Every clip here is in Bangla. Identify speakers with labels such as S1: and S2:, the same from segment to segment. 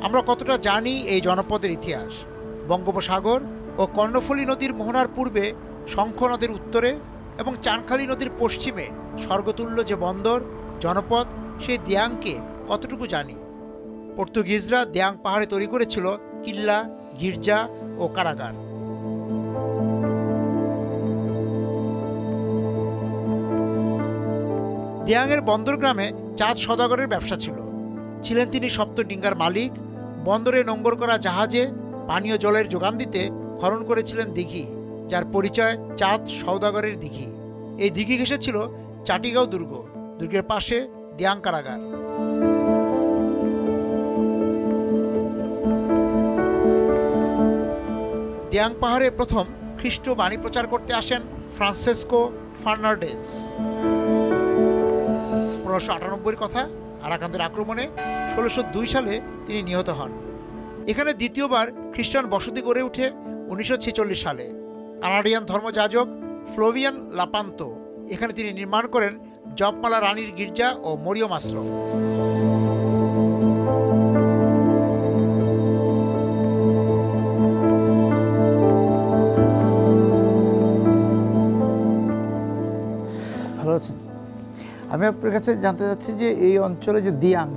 S1: আমরা কতটা জানি এই জনপদের ইতিহাস। বঙ্গোপসাগর ও কর্ণফুলী নদীর মোহনার পূর্বে, শঙ্খ নদীর উত্তরে এবং চানখালী নদীর পশ্চিমে স্বর্গতুল্য যে বন্দর জনপদ, সেই দিয়াংকে কতটুকু জানি? পর্তুগিজরা দিয়াং পাহাড়ে তৈরি করেছিল কিল্লা, গির্জা ও কারাগার। দিয়াংয়ের বন্দর গ্রামে চাঁদ সওদাগরের ব্যবসা ছিলেন তিনি সপ্তডিঙ্গার মালিক। বন্দরে নোঙ্গর করা জাহাজে পানীয় জলের যোগান দিতে খনন করেছিলেন দিঘি, যার পরিচয় চাঁদ সওদাগরের দিঘি। এই দিঘি ঘেঁষেছিল চাটিগাঁও দুর্গ, দুর্গের পাশে দিয়াং কারাগার। দিয়াং পাহাড়ে প্রথম খ্রিস্ট বাণী প্রচার করতে আসেন ফ্রান্সেসকো ফার্নান্ডেজ। 1598 কথা, আরাকানদের আক্রমণে 1602 সালে তিনি নিহত হন। এখানে দ্বিতীয়বার খ্রিস্টান বসতি গড়ে ওঠে 1946 সালে। কানাডিয়ান ধর্মযাজক ফ্লোভিয়ান লাপান্তো এখানে তিনি নির্মাণ করেন জপমালা রানীর গির্জা ও মরিয়ম আশ্রম।
S2: ভালো আছেন? আমি আপনার কাছে জানতে চাচ্ছি যে এই অঞ্চলে যে দিয়াং,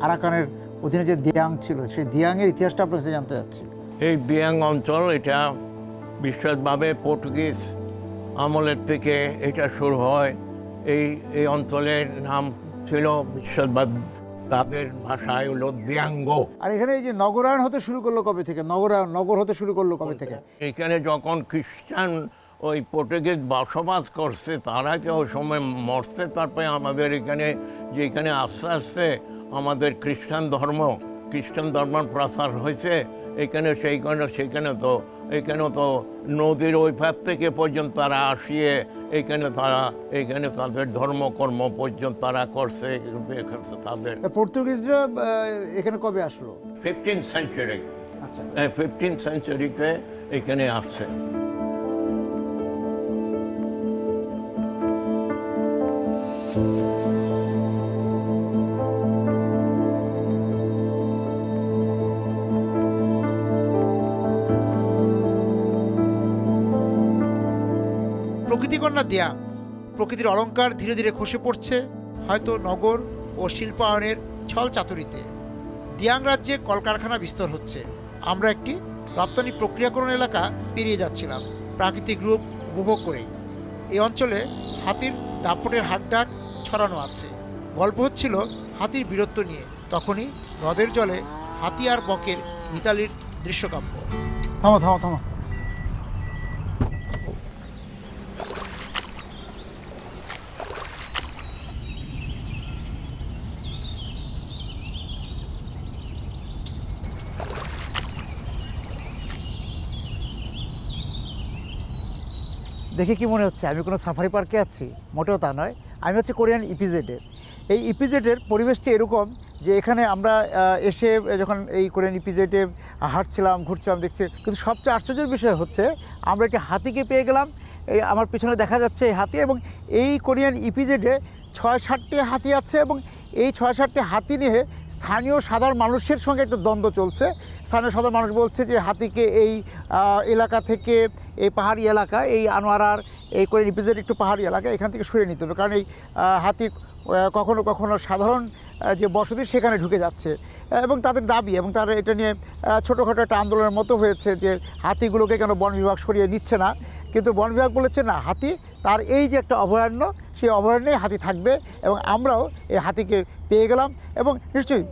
S2: আরাকানের অধীনে যে দিয়াং ছিল, সেই দিয়াংয়ের ইতিহাসটা আপনার কাছে জানতে চাচ্ছি।
S3: এই দিয়াং অঞ্চল, এটা বিশেষভাবে পর্তুগিজ আমলের থেকে এটা শুরু হয়। এই অঞ্চলের নাম ছিল বিশেষভাবে, তাদের ভাষায় হলো দিয়াঙ্গো।
S2: আর এখানে এই যে নগরায়ণ হতে শুরু করলো কবে থেকে? নগর হতে শুরু করলো কবে থেকে?
S3: এখানে যখন খ্রিস্টান ওই পর্তুগিজ বসবাস করছে, তারা যে ওই সময় মরছে, তারপরে আমাদের এখানে আস্তে আস্তে আমাদের খ্রিস্টান ধর্ম প্রসার হয়েছে এখানে। এখানে তো নদীর ওই পার থেকে পর্যন্ত তারা আসিয়ে এখানে তাদের ধর্মকর্ম পর্যন্ত তারা করছে। তাদের
S2: পর্তুগিজরা এখানে কবে আসলো?
S3: 15th century.
S2: আচ্ছা,
S3: 15th সেঞ্চুরিতে এখানে আসছে।
S1: প্রকৃতিকন্যা দিয়াং, প্রকৃতির অলংকার ধীরে ধীরে খসে পড়ছে, হয়তো নগর ও শিল্পায়নের ছল চাতুরিতে। দিয়াং রাজ্যে কলকারখানা বিস্তর হচ্ছে। আমরা একটি রপ্তানি প্রক্রিয়াকরণ এলাকা পেরিয়ে যাচ্ছিলাম, প্রাকৃতিক রূপ উপভোগ করেই। এই অঞ্চলে হাতির দাপটের হাড্ডাক ছড়ানো আছে। গল্প হচ্ছিল হাতির বীরত্ব নিয়ে। তখনই হ্রদের জলে হাতি আর বকের মিতালির দৃশ্যকাব্য।
S2: থামো থামো থামো। দেখে কি মনে হচ্ছে আমি কোনো সাফারি পার্কে আছি? মোটেও তা নয়, আমি হচ্ছে কোরিয়ান ইপিজেডে। এই ইপিজেডের পরিবেশটি এরকম যে এখানে আমরা এসে যখন এই কোরিয়ান ইপিজেডে হাঁটছিলাম, ঘুরছিলাম, দেখছি, কিন্তু সবচেয়ে আশ্চর্যের বিষয় হচ্ছে আমরা একটি হাতিকে পেয়ে গেলাম। এই আমার পিছনে দেখা যাচ্ছে এই হাতি, এবং এই কোরিয়ান ইপিজেডে 6-7টি হাতি আছে, এবং এই 6-7টি হাতি নিয়ে স্থানীয় সাধারণ মানুষের সঙ্গে একটা দ্বন্দ্ব চলছে। স্থানীয় সাধারণ মানুষ বলছে যে হাতিকে এই এলাকা থেকে, এই পাহাড়ি এলাকা, এই আনোয়ারার এই কোরিয়ান ইপিজেড একটু পাহাড়ি এলাকা, এখান থেকে সরিয়ে নিতে হবে, কারণ এই হাতি কখনো কখনো সাধারণ যে বসতি সেখানে ঢুকে যাচ্ছে। এবং তাদের দাবি, এবং তারা এটা নিয়ে ছোটোখাটো একটা আন্দোলনের মতো হয়েছে যে হাতিগুলোকে কেন বন বিভাগ সরিয়ে নিচ্ছে না। কিন্তু বন বিভাগ বলেছে না, হাতি তার এই যে একটা অভয়ারণ্য, সেই অভয়ারণ্যেই হাতি থাকবে, এবং আমরাও এই হাতিকে পেয়ে গেলাম। এবং নিশ্চয়ই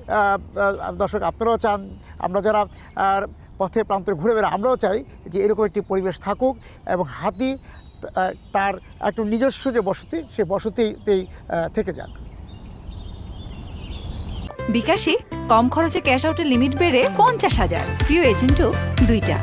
S2: দর্শক আপনারাও চান, আমরা যারা পথে প্রান্তরে ঘুরে বেড়াই, আমরাও চাই যে এরকম একটি পরিবেশ থাকুক, এবং হাতি তার একটু নিজস্ব যে বসতি, সেই বসতিতেই থেকে যাক।
S4: বিকাশে কম খরচে ক্যাশ আউটের লিমিট বেড়ে 50,000, প্রিয় এজেন্টও 2টা।